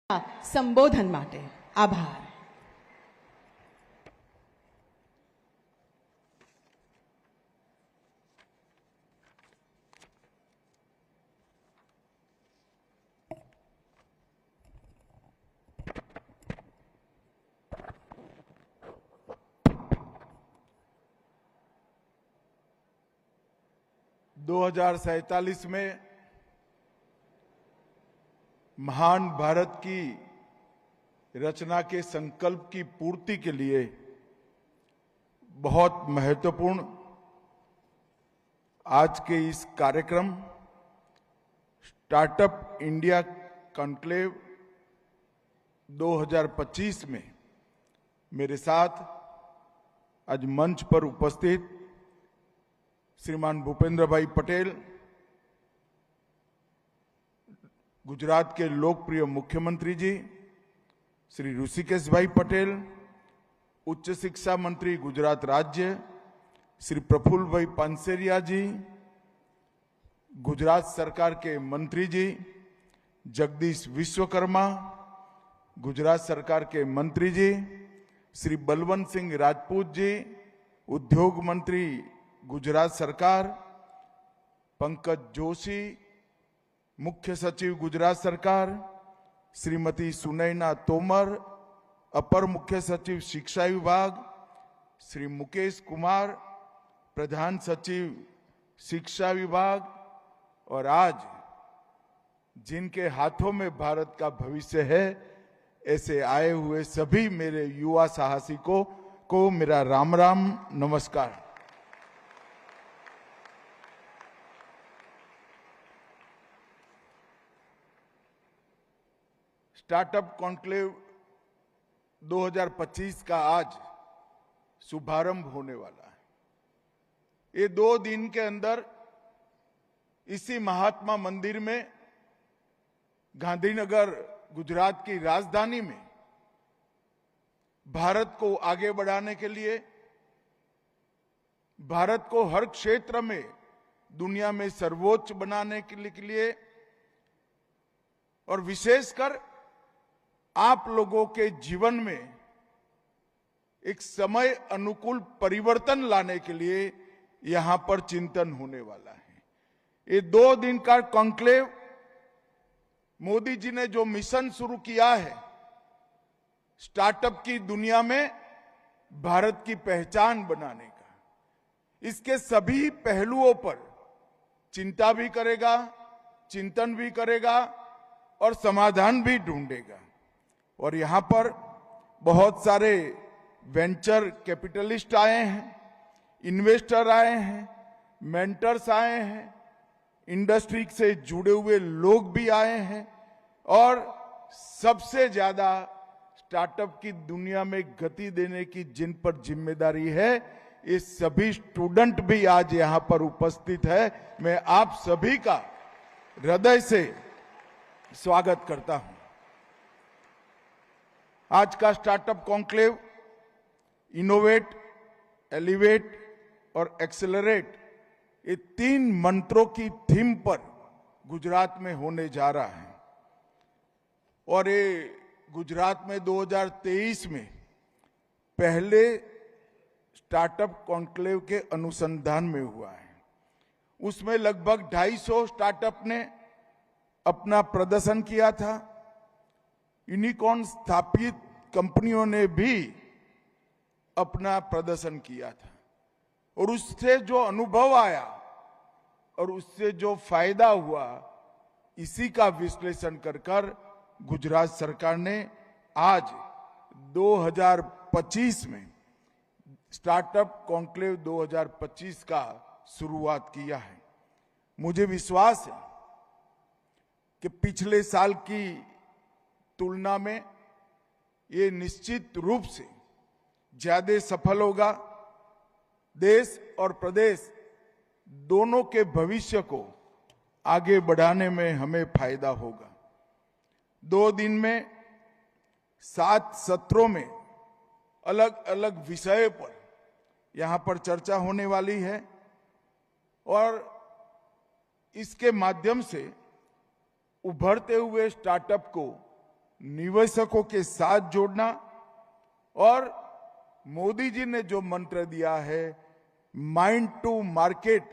સંબોધન માટે આભાર. में महान भारत की रचना के संकल्प की पूर्ति के लिए बहुत महत्वपूर्ण आज के इस कार्यक्रम स्टार्टअप इंडिया कॉन्क्लेव 2025 में मेरे साथ आज मंच पर उपस्थित श्रीमान भूपेंद्र भाई पटेल, गुजरात के लोकप्रिय मुख्यमंत्री जी, श्री ऋषिकेश भाई पटेल, उच्च शिक्षा मंत्री गुजरात राज्य श्री प्रफुल्ल भाई पानसेरिया जी, गुजरात सरकार के मंत्री जी जगदीश विश्वकर्मा, गुजरात सरकार के मंत्री जी श्री बलवंत सिंह राजपूत जी, उद्योग मंत्री गुजरात सरकार, पंकज जोशी, मुख्य सचिव गुजरात सरकार, श्रीमती सुनैना तोमर, अपर मुख्य सचिव शिक्षा विभाग, श्री मुकेश कुमार, प्रधान सचिव शिक्षा विभाग, और आज जिनके हाथों में भारत का भविष्य है, ऐसे आए हुए सभी मेरे युवा साहसिकों को मेरा राम राम नमस्कार. स्टार्टअप कॉन्क्लेव 2025 का आज शुभारंभ होने वाला है. ये 2 दिन के अंदर इसी महात्मा मंदिर में गांधीनगर गुजरात की राजधानी में भारत को आगे बढ़ाने के लिए, भारत को हर क्षेत्र में दुनिया में सर्वोच्च बनाने के लिए और विशेषकर आप लोगों के जीवन में एक समय अनुकूल परिवर्तन लाने के लिए यहां पर चिंतन होने वाला है. ये 2 दिन का कॉन्क्लेव मोदी जी ने जो मिशन शुरू किया है, स्टार्टअप की दुनिया में भारत की पहचान बनाने का, इसके सभी पहलुओं पर चिंता भी करेगा, चिंतन भी करेगा और समाधान भी ढूंढेगा. और यहां पर बहुत सारे वेंचर कैपिटलिस्ट आए हैं, इन्वेस्टर आए हैं, मेंटर्स आए हैं, इंडस्ट्री से जुड़े हुए लोग भी आए हैं, और सबसे ज्यादा स्टार्टअप की दुनिया में गति देने की जिन पर जिम्मेदारी है, ये सभी स्टूडेंट भी आज यहां पर उपस्थित है. मैं आप सभी का हृदय से स्वागत करता हूं. आज का स्टार्टअप कॉन्क्लेव इनोवेट, एलिवेट और एक्सेलरेट, ये 3 मंत्रों की थीम पर गुजरात में होने जा रहा है. और ये गुजरात में 2023 में पहले स्टार्टअप कॉन्क्लेव के अनुसंधान में हुआ है. उसमें लगभग 250 स्टार्टअप ने अपना प्रदर्शन किया था. यूनिकॉर्न स्थापित कंपनियों ने भी अपना प्रदर्शन किया था. और उससे जो अनुभव आया और उससे जो फायदा हुआ, इसी का विश्लेषण कर गुजरात सरकार ने आज 2025 में स्टार्टअप कॉन्क्लेव 2025 का शुरुआत किया है. मुझे विश्वास है कि पिछले साल की तुलना में ये निश्चित रूप से ज्यादा सफल होगा. देश और प्रदेश दोनों के भविष्य को आगे बढ़ाने में हमें फायदा होगा. 2 दिन में 7 सत्रों में अलग अलग विषय पर यहां पर चर्चा होने वाली है, और इसके माध्यम से उभरते हुए स्टार्टअप को निवेशकों के साथ जोड़ना और मोदी जी ने जो मंत्र दिया है माइंड टू मार्केट,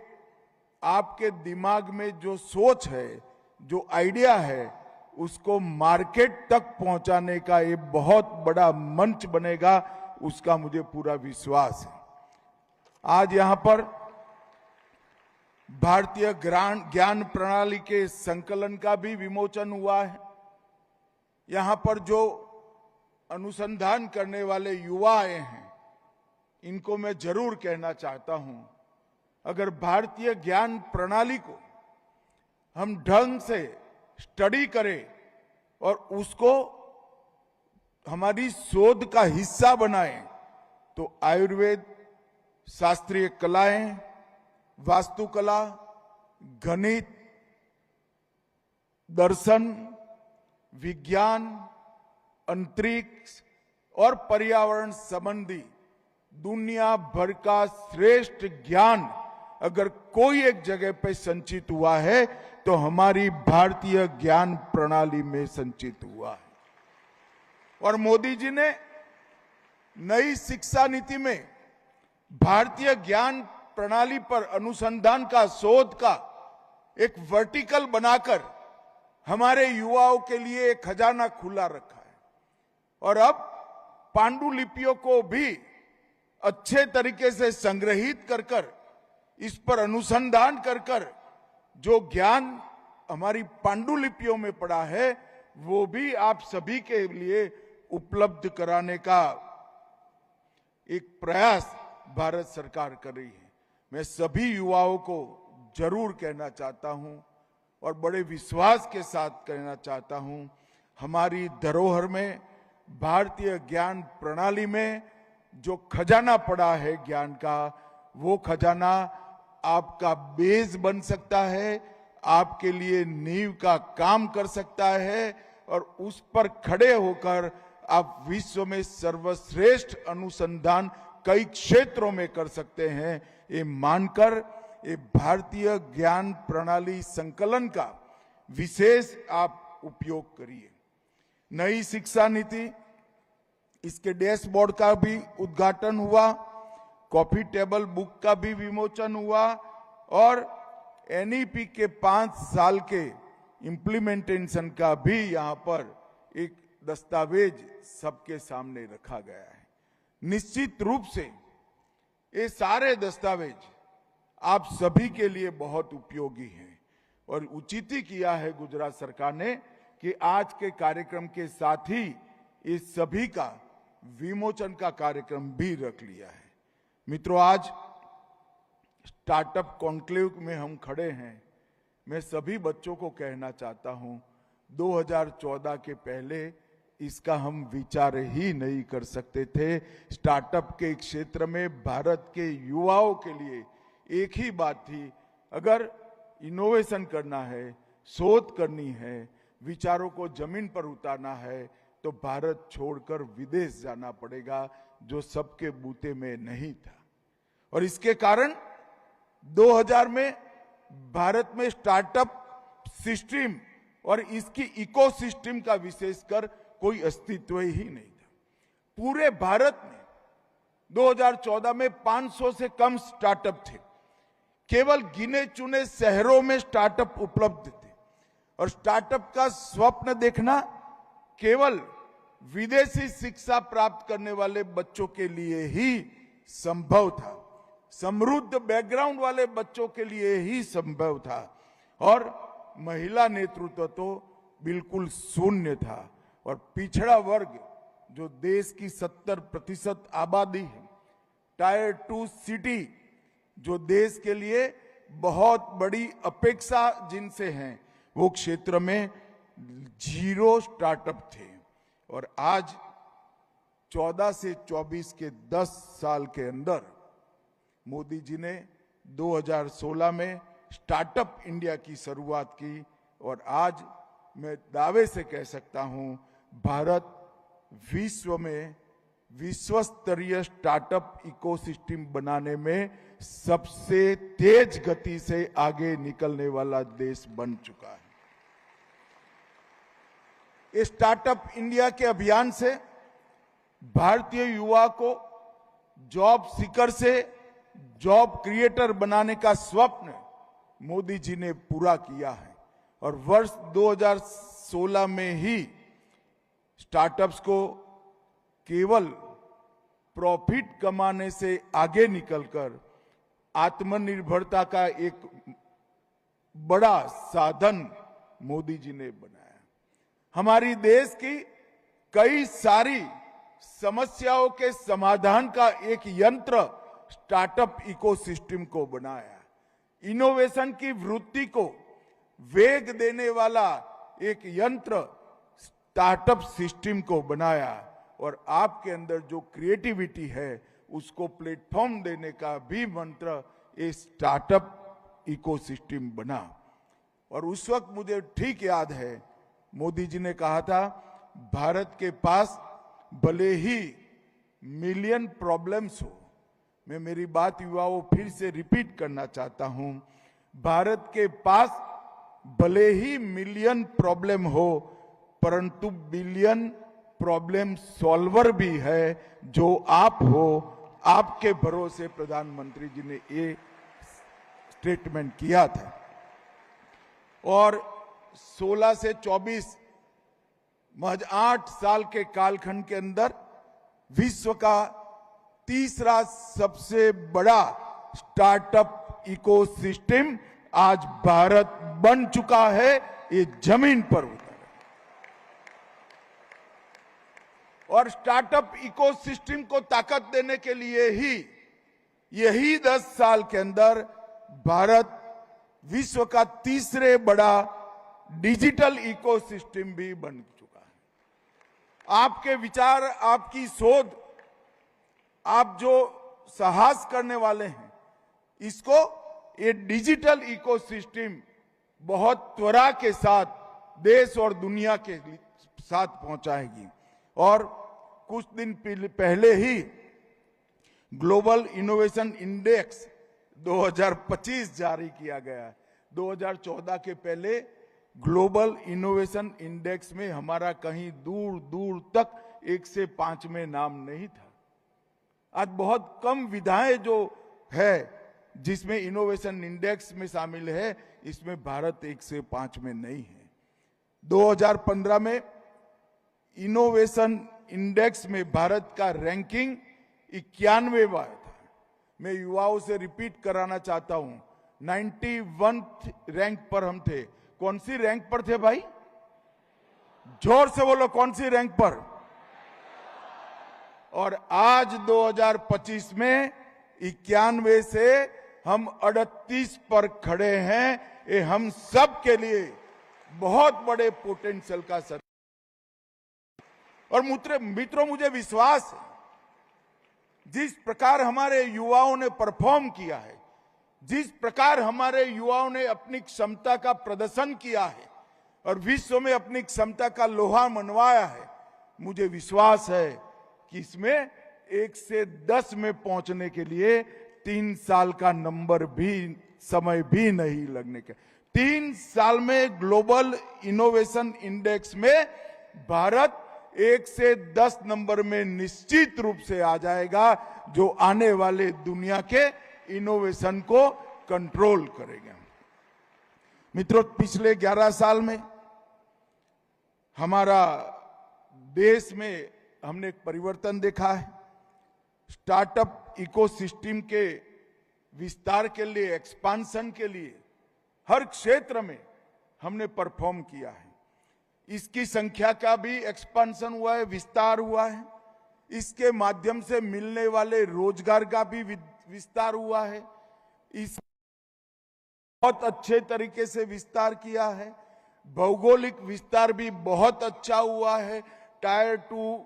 आपके दिमाग में जो सोच है, जो आइडिया है, उसको मार्केट तक पहुंचाने का ये बहुत बड़ा मंच बनेगा, उसका मुझे पूरा विश्वास है। आज यहां पर भारतीय ज्ञान प्रणाली के संकलन का भी विमोचन हुआ है। यहां पर जो अनुसंधान करने वाले युवा आए हैं, इनको मैं जरूर कहना चाहता हूं, अगर भारतीय ज्ञान प्रणाली को हम ढंग से स्टडी करें और उसको हमारी शोध का हिस्सा बनाएं, तो आयुर्वेद, शास्त्रीय कलाएं, वास्तुकला, गणित, दर्शन, विज्ञान, अंतरिक्ष और पर्यावरण संबंधी दुनिया भर का श्रेष्ठ ज्ञान अगर कोई एक जगह पे संचित हुआ है तो हमारी भारतीय ज्ञान प्रणाली में संचित हुआ है। और मोदी जी ने नई शिक्षा नीति में भारतीय ज्ञान प्रणाली पर अनुसंधान का, शोध का एक वर्टिकल बनाकर हमारे युवाओं के लिए एक खजाना खुला रखा है। और अब पांडुलिपियों को भी अच्छे तरीके से संग्रहित कर कर, इस पर अनुसंधान कर कर जो ज्ञान हमारी पांडुलिपियों में पड़ा है, वो भी आप सभी के लिए उपलब्ध कराने का एक प्रयास भारत सरकार कर रही है। मैं सभी युवाओं को जरूर कहना चाहता हूं और बड़े विश्वास के साथ कहना चाहता हूं, हमारी धरोहर में, भारतीय ज्ञान प्रणाली में जो खजाना पड़ा है ज्ञान का, वो खजाना आपका बेस बन सकता है, आपके लिए नींव का काम कर सकता है और उस पर खड़े होकर आप विश्व में सर्वश्रेष्ठ अनुसंधान कई क्षेत्रों में कर सकते हैं। ये मानकर ये भारतीय ज्ञान प्रणाली संकलन का विशेष आप उपयोग करिए। नई शिक्षा नीति, इसके डैशबोर्ड का भी उद्घाटन हुआ, कॉफी टेबल बुक का भी विमोचन हुआ और एनईपी के 5 साल के इम्प्लीमेंटेशन का भी यहां पर एक दस्तावेज सबके सामने रखा गया है। निश्चित रूप से ये सारे दस्तावेज आप सभी के लिए बहुत उपयोगी हैं और उचित ही किया है गुजरात सरकार ने कि आज के कार्यक्रम के साथ ही इस सभी का विमोचन का कार्यक्रम भी रख लिया है। मित्रों, आज स्टार्टअप कॉन्क्लेव में हम खड़े हैं। मैं सभी बच्चों को कहना चाहता हूं, 2014 के पहले इसका हम विचार ही नहीं कर सकते थे। स्टार्टअप के क्षेत्र में भारत के युवाओं के लिए एक ही बात थी, अगर इनोवेशन करना है, शोध करनी है, विचारों को जमीन पर उतारना है, तो भारत छोड़कर विदेश जाना पड़ेगा, जो सबके बूते में नहीं था। और इसके कारण 2000 में भारत में स्टार्टअप सिस्टम और इसकी इकोसिस्टम का विशेषकर कोई अस्तित्व ही नहीं था। पूरे भारत में 2014 में 500 से कम स्टार्टअप थे। केवल गिने चुने शहरों में स्टार्टअप उपलब्ध थे और स्टार्टअप का स्वप्न देखना केवल विदेशी शिक्षा प्राप्त करने वाले बच्चों के लिए ही संभव था, समृद्ध बैकग्राउंड वाले बच्चों के लिए ही संभव था और महिला नेतृत्व तो बिल्कुल शून्य था। और पिछड़ा वर्ग जो देश की 70% आबादी है, टायर 2 सिटी जो देश के लिए बहुत बड़ी अपेक्षा जिनसे हैं, वो क्षेत्र में 0 स्टार्टअप थे। और आज 14 से 24 के 10 साल के अंदर मोदी जी ने 2016 में स्टार्टअप इंडिया की शुरुआत की और आज मैं दावे से कह सकता हूं, भारत विश्व में विश्वस्तरीय स्टार्टअप इकोसिस्टम बनाने में सबसे तेज गति से आगे निकलने वाला देश बन चुका है। स्टार्टअप इंडिया के अभियान से भारतीय युवा को जॉब सीकर से जॉब क्रिएटर बनाने का स्वप्न मोदी जी ने पूरा किया है और वर्ष 2016 में ही स्टार्टअप्स को केवल प्रॉफिट कमाने से आगे निकलकर आत्मनिर्भरता का एक बड़ा साधन मोदी जी ने बनाया। हमारी देश की कई सारी समस्याओं के समाधान का एक यंत्र स्टार्टअप इकोसिस्टम को बनाया। इनोवेशन की वृत्ति को वेग देने वाला एक यंत्र स्टार्टअप सिस्टम को बनाया और आपके अंदर जो क्रिएटिविटी है उसको प्लेटफॉर्म देने का भी मंत्र ये स्टार्टअप इकोसिस्टम बना। और उस वक्त मुझे ठीक याद है मोदी जी ने कहा था भारत के पास भले ही मिलियन प्रॉब्लम्स हो, मैं मेरी बात युवाओं फिर से रिपीट करना चाहता हूं, भारत के पास भले ही मिलियन प्रॉब्लम हो परंतु बिलियन प्रॉब्लम सॉल्वर भी है जो आप हो। आपके भरोसे प्रधानमंत्री जी ने ये स्टेटमेंट किया था। और 16 से 24 महज 8 साल के कालखंड के अंदर विश्व का तीसरा सबसे बड़ा स्टार्टअप इकोसिस्टम आज भारत बन चुका है। ये जमीन पर उतरा और स्टार्टअप इकोसिस्टम को ताकत देने के लिए ही यही 10 साल के अंदर भारत विश्व का तीसरे बड़ा डिजिटल इकोसिस्टम भी बन चुका है। आपके विचार, आपकी शोध, आप जो साहस करने वाले हैं, इसको ये डिजिटल इकोसिस्टम बहुत त्वरा के साथ देश और दुनिया के साथ पहुंचाएगी। और कुछ दिन पहले ही ग्लोबल इनोवेशन इंडेक्स 2025 जारी किया गया। 2014 के पहले ग्लोबल इनोवेशन इंडेक्स में हमारा कहीं दूर दूर तक 1 से 5 में नाम नहीं था। आज बहुत कम विधाएं जो है जिसमें इनोवेशन इंडेक्स में शामिल है, इसमें भारत 1 से 5 में नहीं है। 2015 में इनोवेशन इंडेक्स में भारत का रैंकिंग 91वां था। मैं युवाओं से रिपीट कराना चाहता हूं, 91 रैंक पर हम थे। कौन सी रैंक पर थे भाई? जोर से बोलो, कौन सी रैंक पर? और आज 2025 में 91 से हम 38 पर खड़े हैं। ये हम सब के लिए बहुत बड़े पोटेंशियल का सर। और मित्रों, मुझे विश्वास है जिस प्रकार हमारे युवाओं ने परफॉर्म किया है, जिस प्रकार हमारे युवाओं ने अपनी क्षमता का प्रदर्शन किया है और विश्व में अपनी क्षमता का लोहा मनवाया है, मुझे विश्वास है कि इसमें 1 से 10 में पहुंचने के लिए 3 साल का समय भी नहीं लगने का। 3 साल में ग्लोबल इनोवेशन इंडेक्स में भारत 1 से 10 नंबर में निश्चित रूप से आ जाएगा, जो आने वाले दुनिया के इनोवेशन को कंट्रोल करेगा। मित्रों, पिछले 11 साल में हमारा देश में हमने एक परिवर्तन देखा है। स्टार्टअप इकोसिस्टम के विस्तार के लिए, एक्सपांशन के लिए हर क्षेत्र में हमने परफॉर्म किया है। इसकी संख्या का भी एक्सपांशन हुआ है, विस्तार हुआ है। इसके माध्यम से मिलने वाले रोजगार का भी विस्तार हुआ है। इस बहुत अच्छे तरीके से विस्तार किया है। भौगोलिक विस्तार भी बहुत अच्छा हुआ है। टायर 2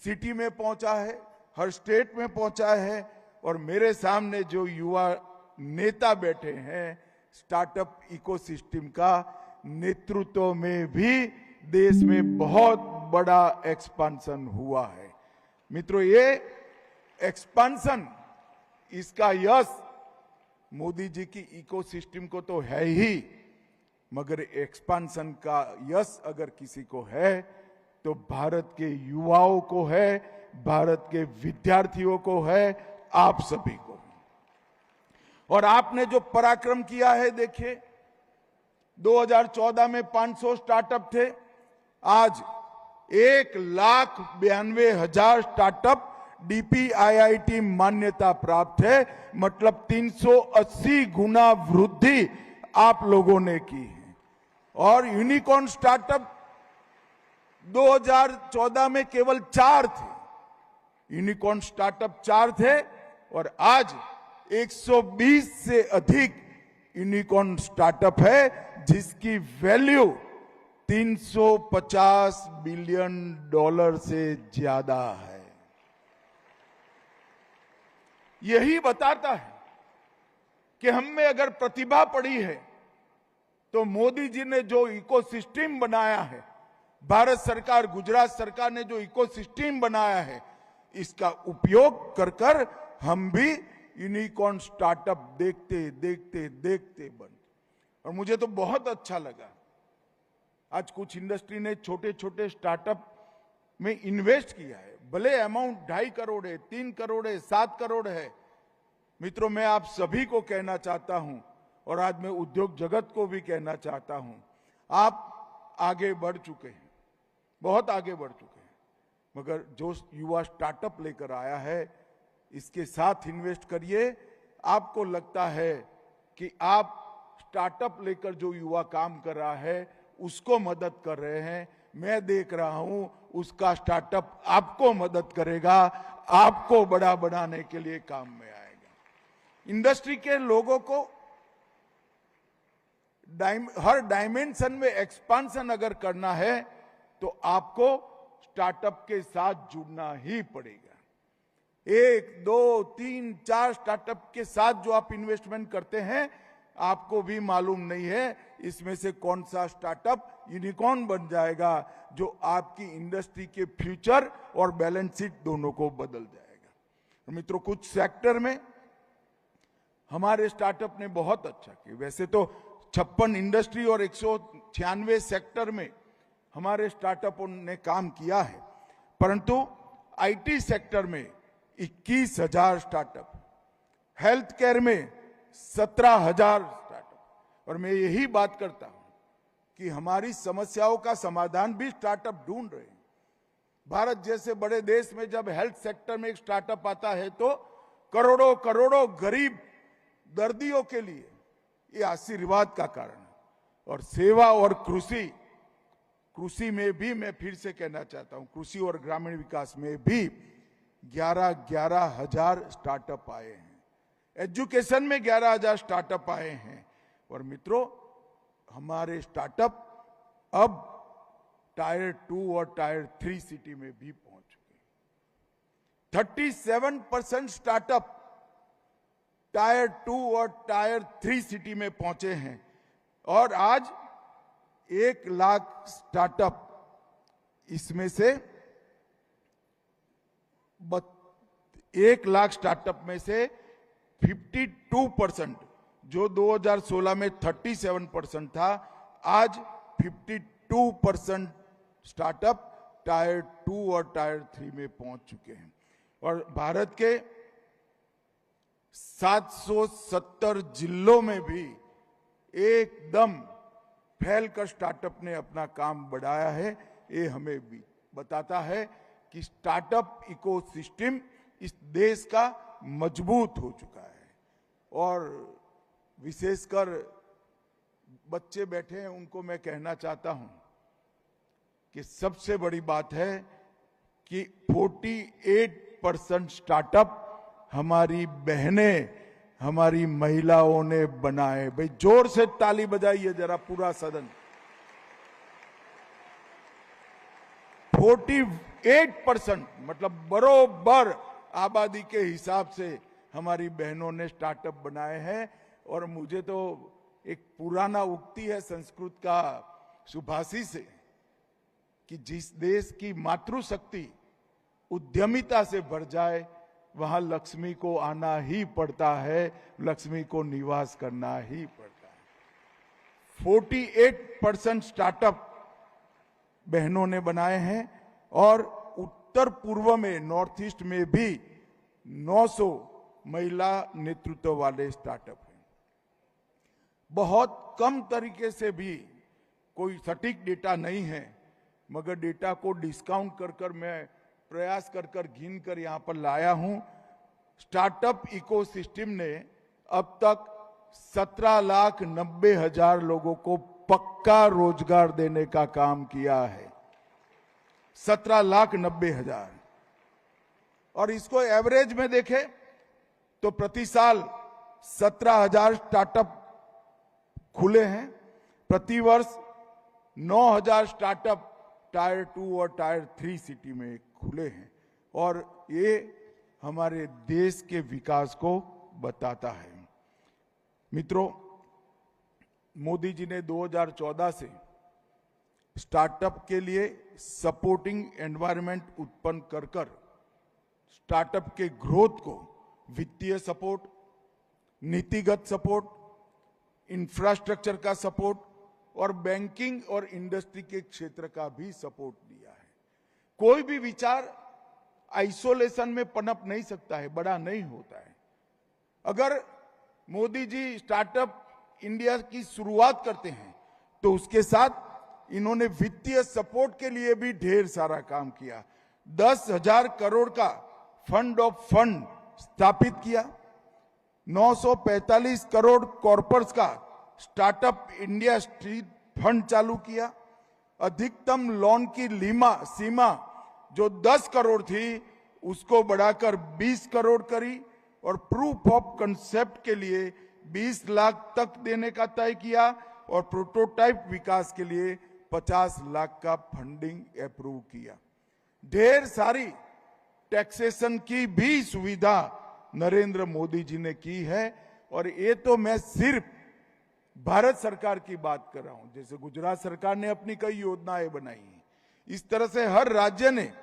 सिटी में पहुंचा है, हर स्टेट में पहुंचा है। और मेरे सामने जो युवा नेता बैठे हैं, स्टार्टअप इकोसिस्टम का नेतृत्व में भी देश में बहुत बड़ा एक्सपांशन हुआ है। मित्रों, ये एक्सपांशन, इसका यश मोदी जी की इकोसिस्टम को तो है ही, मगर एक्सपांशन का यश अगर किसी को है तो भारत के युवाओं को है, भारत के विद्यार्थियों को है, आप सभी को। और आपने जो पराक्रम किया है, देखिए 2014 में 500 स्टार्टअप थे, आज 1,92,000 स्टार्टअप DPIIT मान्यता प्राप्त है, मतलब 380 गुना वृद्धि आप लोगों ने की है। और यूनिकॉर्न स्टार्टअप 2014 में केवल 4 थे, यूनिकॉर्न स्टार्टअप 4 थे और आज 120 से अधिक यूनिकॉर्न स्टार्टअप है, जिसकी वैल्यू $350 बिलियन से ज्यादा है। यही बताता है कि हम में अगर प्रतिभा पड़ी है तो मोदी जी ने जो इकोसिस्टम बनाया है, भारत सरकार, गुजरात सरकार ने जो इकोसिस्टम बनाया है, इसका उपयोग कर कर हम भी यूनिकॉर्न स्टार्टअप देखते देखते देखते बन। और मुझे तो बहुत अच्छा लगा, आज कुछ इंडस्ट्री ने छोटे छोटे स्टार्टअप में इन्वेस्ट किया है, भले अमाउंट 2.5 करोड़ है, 3 करोड़ है, 7 करोड़ है। मित्रों, मैं आप सभी को कहना चाहता हूं और आज मैं उद्योग जगत को भी कहना चाहता हूं, आप आगे बढ़ चुके हैं, बहुत आगे बढ़ चुके हैं, मगर जो युवा स्टार्टअप लेकर आया है, इसके साथ इन्वेस्ट करिए। आपको लगता है कि आप स्टार्टअप लेकर जो युवा काम कर रहा है उसको मदद कर रहे हैं, मैं देख रहा हूं उसका स्टार्टअप आपको मदद करेगा, आपको बड़ा बनाने के लिए काम में आएगा। इंडस्ट्री के लोगों को हर डायमेंशन में एक्सपांशन अगर करना है तो आपको स्टार्टअप के साथ जुड़ना ही पड़ेगा। 1, 2, 3, 4 स्टार्टअप के साथ जो आप इन्वेस्टमेंट करते हैं, आपको भी मालूम नहीं है इसमें से कौन सा स्टार्टअप यूनिकॉर्न बन जाएगा, जो आपकी इंडस्ट्री के फ्यूचर और बैलेंस शीट दोनों को बदल जाएगा। मित्रों, कुछ सेक्टर में हमारे स्टार्टअप ने बहुत अच्छा किया। वैसे तो 56 इंडस्ट्री और 196 सेक्टर में हमारे स्टार्टअपों ने काम किया है, परंतु आईटी सेक्टर में 21,000 स्टार्टअप, हेल्थ केयर में 17,000 स्टार्टअप। और मैं यही बात करता हूं कि हमारी समस्याओं का समाधान भी स्टार्टअप ढूंढ रहे हैं। भारत जैसे बड़े देश में जब हेल्थ सेक्टर में एक स्टार्टअप आता है तो करोड़ों करोड़ों गरीब दर्दियों के लिए ये आशीर्वाद का कारण है। और सेवा और कृषि में भी मैं फिर से कहना चाहता हूं, कृषि और ग्रामीण विकास में भी 11,000 स्टार्टअप आए हैं, एजुकेशन में 11,000 स्टार्टअप आए हैं। और मित्रों, हमारे स्टार्टअप अब टायर 2 और टायर 3 सिटी में भी पहुंच चुके हैं। 37% स्टार्टअप टायर 2 और टायर 3 सिटी में पहुंचे हैं और आज 1 लाख स्टार्टअप, इसमें से 1 लाख स्टार्टअप में से 52%, जो 2016 में 37% था, आज 52% स्टार्टअप टायर 2 और टायर 3 में पहुंच चुके हैं। और भारत के 770 जिलों में भी एकदम फैलकर स्टार्टअप ने अपना काम बढ़ाया है। ये हमें भी बताता है कि स्टार्टअप इकोसिस्टम इस देश का मजबूत हो चुका है। और विशेषकर बच्चे बैठे हैं, उनको मैं कहना चाहता हूं कि सबसे बड़ी बात है कि 48% स्टार्टअप हमारी बहनें, हमारी महिलाओं ने बनाए। भाई जोर से ताली बजाइए जरा पूरा सदन। 48% मतलब बरोबर आबादी के हिसाब से हमारी बहनों ने स्टार्टअप बनाए हैं। और मुझे तो एक पुराना उक्ति है संस्कृत का सुभाषित से कि जिस देश की मातृशक्ति उद्यमिता से भर जाए, वहां लक्ष्मी को आना ही पड़ता है, लक्ष्मी को निवास करना ही पड़ता है। 48% स्टार्टअप बहनों ने बनाए हैं और उत्तर पूर्व में, नॉर्थ ईस्ट में भी 900 महिला नेतृत्व वाले स्टार्टअप हैं। बहुत कम तरीके से भी, कोई सटीक डेटा नहीं है, मगर डेटा को डिस्काउंट कर मैं प्रयास कर गिन कर यहां पर लाया हूं। स्टार्टअप इकोसिस्टम ने अब तक 17,90,000 लोगों को पक्का रोजगार देने का काम किया है। 17,90,000। और इसको एवरेज में देखें तो प्रति साल 17,000 स्टार्टअप खुले हैं। प्रति वर्ष 9,000 स्टार्टअप टायर 2 और टायर 3 सिटी में खुले हैं और ये हमारे देश के विकास को बताता है। मित्रों, मोदी जी ने 2014 से स्टार्टअप के लिए सपोर्टिंग एनवायरनमेंट उत्पन्न कर स्टार्टअप के ग्रोथ को वित्तीय सपोर्ट, नीतिगत सपोर्ट, इंफ्रास्ट्रक्चर का सपोर्ट और बैंकिंग और इंडस्ट्री के क्षेत्र का भी सपोर्ट दिया है। कोई भी विचार आइसोलेशन में पनप नहीं सकता है, बड़ा नहीं होता है। अगर मोदी जी स्टार्टअप इंडिया की शुरुआत करते हैं तो उसके साथ इन्होंने वित्तीय सपोर्ट के लिए भी ढेर सारा काम किया। 10,000 करोड़ का फंड ऑफ फंड स्थापित किया। 945 करोड़ कॉर्पस का स्टार्टअप इंडिया स्ट्रीट फंड चालू किया। अधिकतम लोन की सीमा जो 10 करोड़ थी उसको बढ़ाकर 20 करोड़ करी और प्रूफ ऑफ कंसेप्ट के लिए 20 लाख तक देने का तय किया और प्रोटोटाइप विकास के लिए 50 लाख का फंडिंग अप्रूव किया। ढेर सारी टैक्सेशन की भी सुविधा नरेंद्र मोदी जी ने की है और ये तो मैं सिर्फ भारत सरकार की बात कर रहा हूं। जैसे गुजरात सरकार ने अपनी कई योजनाएं बनाई हैं, इस तरह से हर राज्य ने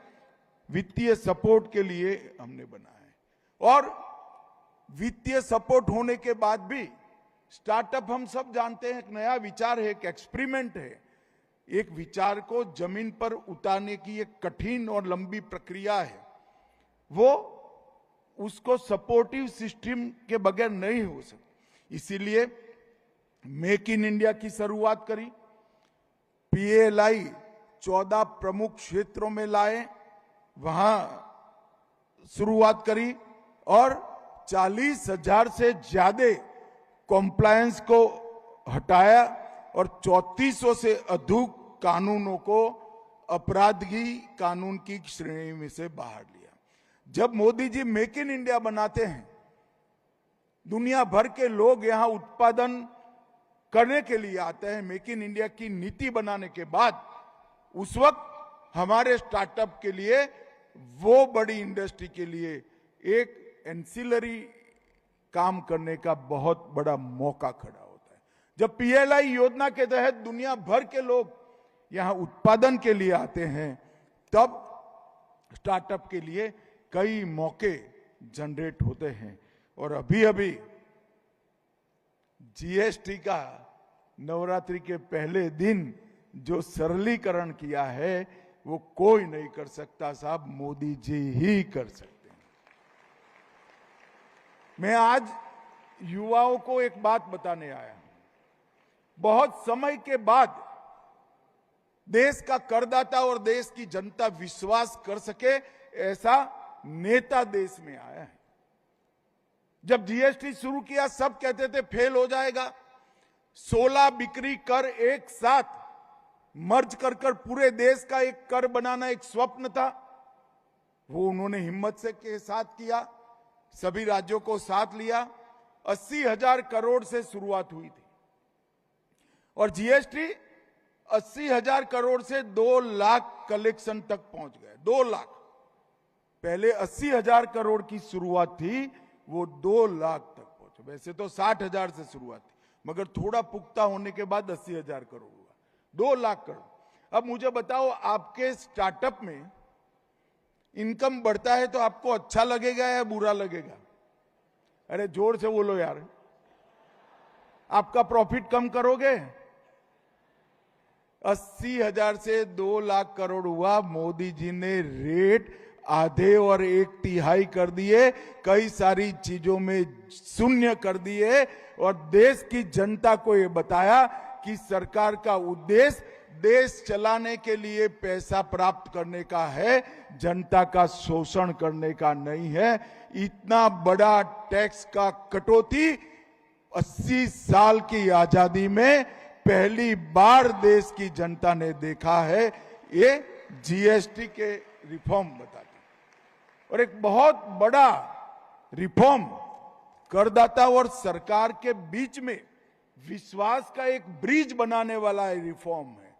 वित्तीय सपोर्ट के लिए हमने बनाया है। और वित्तीय सपोर्ट होने के बाद भी स्टार्टअप, हम सब जानते हैं, एक नया विचार है, एक एक्सपेरिमेंट है। एक विचार को जमीन पर उतारने की एक कठिन और लंबी प्रक्रिया है। वो उसको सपोर्टिव सिस्टम के बगैर नहीं हो सकती। इसीलिए मेक इन इंडिया की शुरुआत करी। PLI 14 प्रमुख क्षेत्रों में लाए, वहां शुरुआत करी और 40,000 से ज्यादा कॉम्प्लायंस को हटाया और 3400 से अधिक कानूनों को अपराधी कानून की श्रेणी में से बाहर लिया। जब Modi ji make in India बनाते हैं, दुनिया भर के लोग यहां उत्पादन करने के लिए आते हैं। मेक इन इंडिया की नीति बनाने के बाद उस वक्त हमारे स्टार्टअप के लिए, वो बड़ी इंडस्ट्री के लिए एक एंसिलरी काम करने का बहुत बड़ा मौका खड़ा होता है। जब PLI योजना के तहत दुनिया भर के लोग यहां उत्पादन के लिए आते हैं, तब स्टार्टअप के लिए कई मौके जनरेट होते हैं। और अभी अभी GST का नवरात्रि के पहले दिन जो सरलीकरण किया है, वो कोई नहीं कर सकता साहब, मोदी जी ही कर सकते हैं। मैं आज युवाओं को एक बात बताने आया हूं। बहुत समय के बाद देश का करदाता और देश की जनता विश्वास कर सके, ऐसा नेता देश में आया है। जब GST शुरू किया, सब कहते थे फेल हो जाएगा। 16 बिक्री कर एक साथ मर्ज कर पूरे देश का एक कर बनाना एक स्वप्न था। वो उन्होंने हिम्मत से के साथ किया, सभी राज्यों को साथ लिया। 80,000 करोड़ से शुरुआत हुई थी और GST 80,000 करोड़ से 2 लाख कलेक्शन तक पहुंच गए। 2 लाख, पहले 80,000 करोड़ की शुरुआत थी, वो 2 लाख तक पहुंचे। वैसे तो 60,000 से शुरुआत थी, मगर थोड़ा पुख्ता होने के बाद 80,000 करोड़ हुआ, 2 लाख करोड़। अब मुझे बताओ, आपके स्टार्टअप में इनकम बढ़ता है तो आपको अच्छा लगेगा या बुरा लगेगा? अरे जोर से बोलो यार। आपका प्रॉफिट कम करोगे 80,000 से 2 लाख करोड़ हुआ। मोदी जी ने रेट आधे और 1/3 कर दिए, कई सारी चीजों में शून्य कर दिए और देश की जनता को ये बताया कि सरकार का उद्देश्य देश चलाने के लिए पैसा प्राप्त करने का है, जनता का शोषण करने का नहीं है। इतना बड़ा टैक्स का कटौती 80 साल की आजादी में पहली बार देश की जनता ने देखा है। ये जीएसटी के रिफॉर्म बताते और एक बहुत बड़ा रिफॉर्म करदाता और सरकार के बीच में विश्वास का एक ब्रिज बनाने वाला रिफॉर्म है।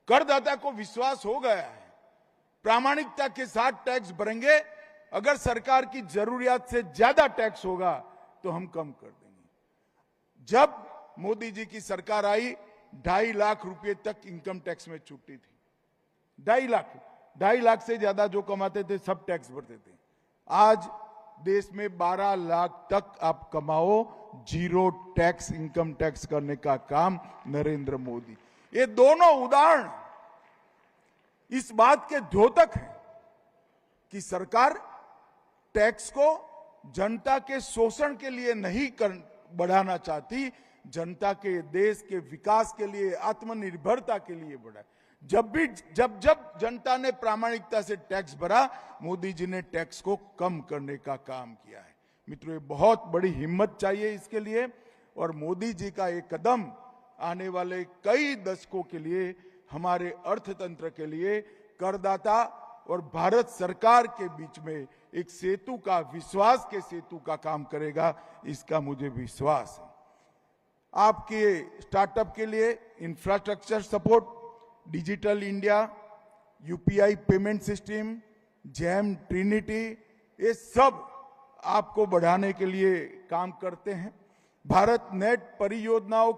करदाता को विश्वास हो गया है, प्रामाणिकता के साथ टैक्स भरेंगे, अगर सरकार की जरूरियात से ज्यादा टैक्स होगा तो हम कम कर देंगे। जब मोदी जी की सरकार आई 2.5 लाख रुपए तक इनकम टैक्स में छूटी थी। 2.5 लाख से ज्यादा जो कमाते थे सब टैक्स भरते थे। आज देश में 12 लाख तक आप कमाओ, जीरो टैक्स इनकम टैक्स करने का काम नरेंद्र मोदी। ये दोनों उदाहरण इस बात के द्योतक हैं कि सरकार टैक्स को जनता के शोषण के लिए नहीं बढ़ाना चाहती, जनता के देश के विकास के लिए, आत्मनिर्भरता के लिए बढ़ाए। जब जनता ने प्रामाणिकता से टैक्स भरा, मोदी जी ने टैक्स को कम करने का काम किया है। मित्रों, ये बहुत बड़ी हिम्मत चाहिए इसके लिए और मोदी जी का ये कदम आने वाले कई दशकों के लिए हमारे अर्थतंत्र के लिए, करदाता और भारत सरकार के बीच में एक सेतु का, विश्वास के सेतु का काम करेगा, इसका मुझे विश्वास है। आपके स्टार्टअप के लिए infrastructure support, digital India, UPI payment system, jam, Trinity, ये सब आपको बढ़ाने के लिए काम करते हैं। भारत नेट परियोजना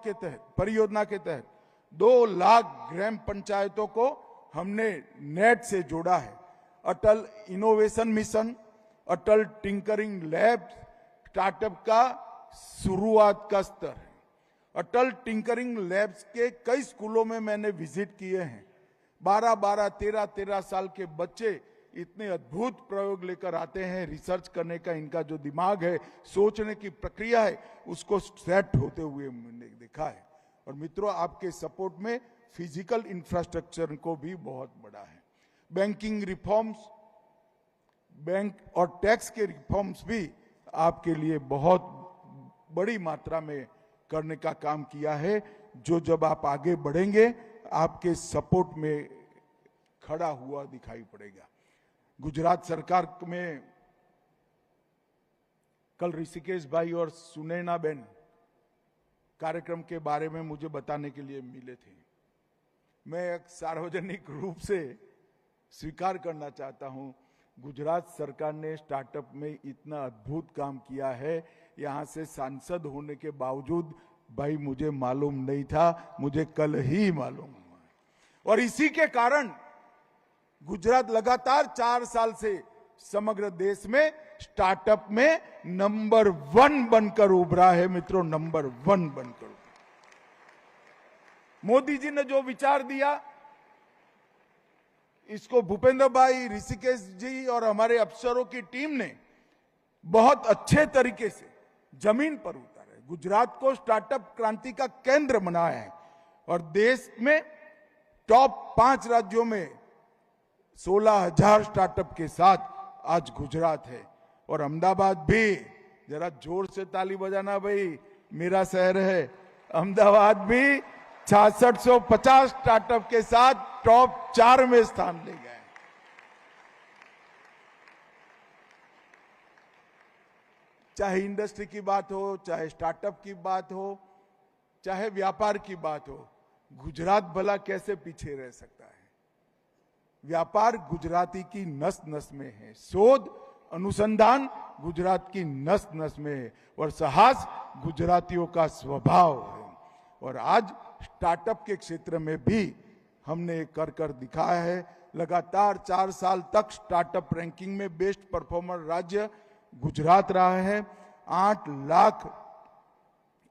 के तहत 2 लाख ग्राम पंचायतों को हमने नेट से जोड़ा है। अटल इनोवेशन मिशन, अटल टिंकरिंग लैब स्टार्टअप का शुरुआत का स्तर है। अटल टिंकरिंग लैब्स के कई स्कूलों में मैंने विजिट किए हैं। 12-12, 13-13 साल के बच्चे इतने अद्भुत प्रयोग लेकर आते हैं। रिसर्च करने का इनका जो दिमाग है, सोचने की प्रक्रिया है, उसको सेट होते हुए मैंने देखा है। और मित्रों, आपके सपोर्ट में फिजिकल इंफ्रास्ट्रक्चर को भी बहुत बड़ा है। बैंकिंग रिफॉर्म्स, बैंक और टैक्स के रिफॉर्म्स भी आपके लिए बहुत बड़ी मात्रा में करने का काम किया है, जो जब आप आगे बढ़ेंगे आपके सपोर्ट में खड़ा हुआ दिखाई पड़ेगा। गुजरात सरकार में कल ऋषिकेश भाई और सुनैना बेन कार्यक्रम के बारे में मुझे बताने के लिए मिले थे। मैं एक सार्वजनिक रूप से स्वीकार करना चाहता हूं, गुजरात सरकार ने स्टार्टअप में इतना अद्भुत काम किया है। यहां से सांसद होने के बावजूद भाई मुझे मालूम नहीं था, मुझे कल ही मालूम हुआ। और इसी के कारण गुजरात लगातार 4 साल से समग्र देश में स्टार्टअप में नंबर 1 बनकर उभरा है। मित्रों, नंबर 1 बनकर। मोदी जी ने जो विचार दिया, इसको भूपेंद्र भाई, ऋषिकेश जी और हमारे अफसरों की टीम ने बहुत अच्छे तरीके से जमीन पर उतारा है। गुजरात को स्टार्टअप क्रांति का केंद्र बनाया है और देश में टॉप 5 राज्यों में 16,000 स्टार्टअप के साथ आज गुजरात है। और अहमदाबाद भी, जरा जोर से ताली बजाना भाई, मेरा शहर है। अहमदाबाद भी 6650 स्टार्टअप के साथ टॉप 4 में स्थान ले गए। चाहे इंडस्ट्री की बात हो, चाहे स्टार्टअप की बात हो, चाहे व्यापार की बात हो, गुजरात भला कैसे पीछे रह सकता है। व्यापार गुजराती की नस नस में है, शोध अनुसंधान गुजरात की नस नस में है और साहस गुजरातियों का स्वभाव है। और आज स्टार्टअप के क्षेत्र में भी हमने कर दिखाया है। लगातार 4 साल तक स्टार्टअप रैंकिंग में बेस्ट परफॉर्मर राज्य गुजरात रहा है। 8 लाख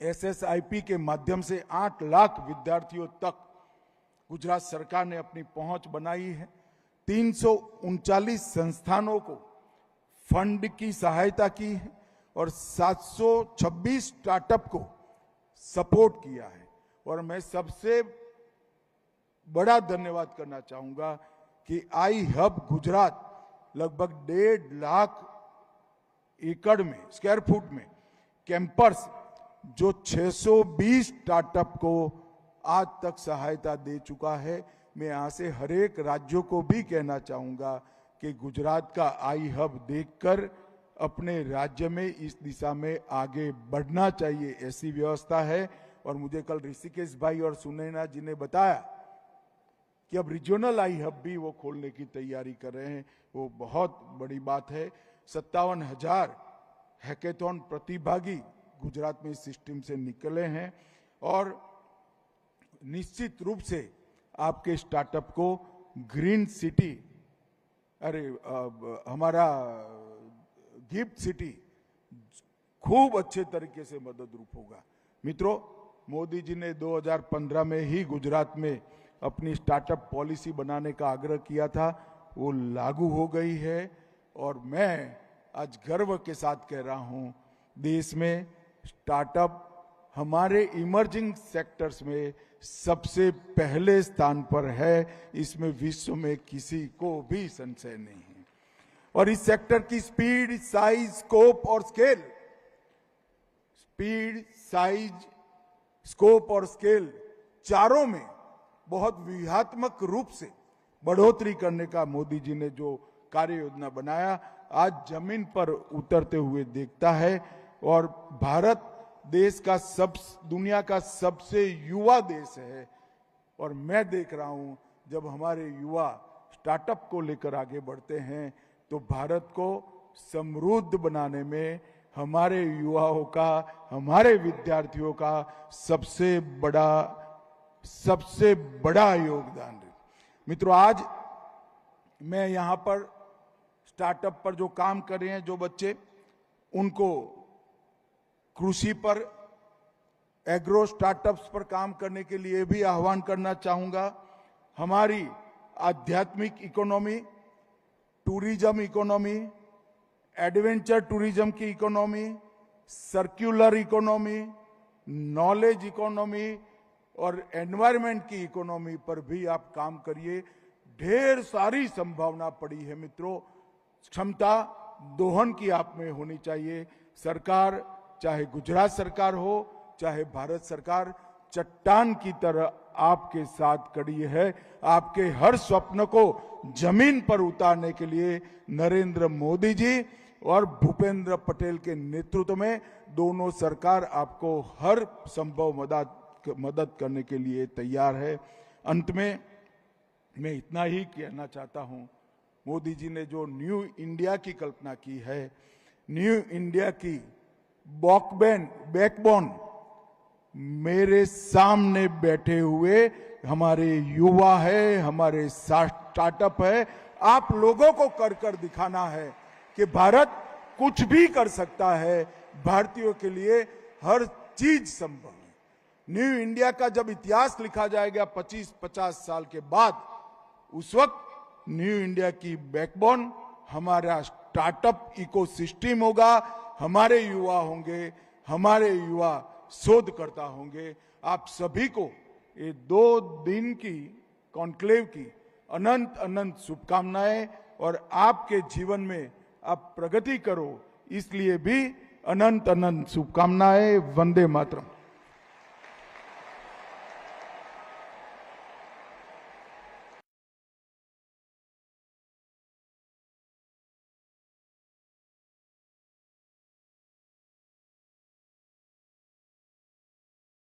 SSIP के माध्यम से 8 लाख विद्यार्थियों तक गुजरात सरकार ने अपनी पहुंच बनाई है। 339 संस्थानों को फंड की सहायता की है और 726 स्टार्टअप को सपोर्ट किया है। और मैं सबसे बड़ा धन्यवाद करना चाहूंगा कि आई हब गुजरात लगभग 1.5 लाख एकड़ में, स्क्वायर फुट में कैंपस जो 620 स्टार्टअप को आज तक सहायता दे चुका है। मैं यहां से हर एक राज्यों को भी कहना चाहूंगा कि गुजरात का आई हब देखकर अपने राज्य में इस दिशा में आगे बढ़ना चाहिए, ऐसी व्यवस्था है। और मुझे कल ऋषिकेश भाई और सुनैना जी ने बताया कि अब रीजनल आई हब भी वो खोलने की तैयारी कर रहे हैं। वो बहुत बड़ी बात है। 57,000 हैकेथॉन प्रतिभागी गुजरात में इस सिस्टम से निकले हैं और निश्चित रूप से आपके स्टार्टअप को ग्रीन सिटी, हमारा गिफ्ट सिटी खूब अच्छे तरीके से मदद रूप होगा। मित्रों, मोदी जी ने 2015 में ही गुजरात में अपनी स्टार्टअप पॉलिसी बनाने का आग्रह किया था, वो लागू हो गई है। और मैं आज गर्व के साथ कह रहा हूं, देश में स्टार्टअप हमारे इमर्जिंग सेक्टर्स में सबसे पहले स्थान पर है। इसमें विश्व में किसी को भी संशय नहीं है। और इस सेक्टर की स्पीड, साइज, स्कोप और स्केल, स्पीड, साइज, स्कोप और स्केल चारों में बहुत व्यूहात्मक रूप से बढ़ोतरी करने का मोदी जी ने जो कार्य योजना बनाया, आज जमीन पर उतरते हुए देखता है। और भारत देश का दुनिया का सबसे युवा देश है। और मैं देख रहा हूं, जब हमारे युवा स्टार्टअप को लेकर आगे बढ़ते हैं तो भारत को समृद्ध बनाने में हमारे युवाओं का, हमारे विद्यार्थियों का सबसे बड़ा योगदान है। मित्रों, आज मैं यहां पर स्टार्टअप पर जो काम कर रहे हैं जो बच्चे, उनको कृषि पर, एग्रो स्टार्टअप्स पर काम करने के लिए भी आह्वान करना चाहूंगा। हमारी आध्यात्मिक economy, tourism economy, adventure tourism की economy, circular economy, knowledge economy और एनवायरनमेंट की इकोनॉमी पर भी आप काम करिए। ढेर सारी संभावना पड़ी है मित्रों। क्षमता दोहन की आप में होनी चाहिए। सरकार, चाहे गुजरात सरकार हो चाहे भारत सरकार, चट्टान की तरह आपके साथ खड़ी है। आपके हर स्वप्न को जमीन पर उतारने के लिए नरेंद्र मोदी जी और भूपेंद्र पटेल के नेतृत्व में दोनों सरकार आपको हर संभव मदद करने के लिए तैयार है। अंत में मैं इतना ही कहना चाहता हूं, मोदी जी ने जो न्यू इंडिया की कल्पना की है, न्यू इंडिया की बैकबोन मेरे सामने बैठे हुए हमारे युवा है, हमारे स्टार्टअप है। आप लोगों को कर कर दिखाना है कि भारत कुछ भी कर सकता है। भारतीयों के लिए हर चीज संभव है। न्यू इंडिया का जब इतिहास लिखा जाएगा 25-50 साल के बाद, उस वक्त न्यू इंडिया की बैकबोन हमारा स्टार्टअप इकोसिस्टम होगा, हमारे युवा होंगे, हमारे युवा शोधकर्ता होंगे। आप सभी को ये 2 दिन की कॉन्क्लेव की अनंत अनंत शुभकामनाएं। और आपके जीवन में आप प्रगति करो, इसलिए भी अनंत अनंत शुभकामनाएं। वंदे मातरम।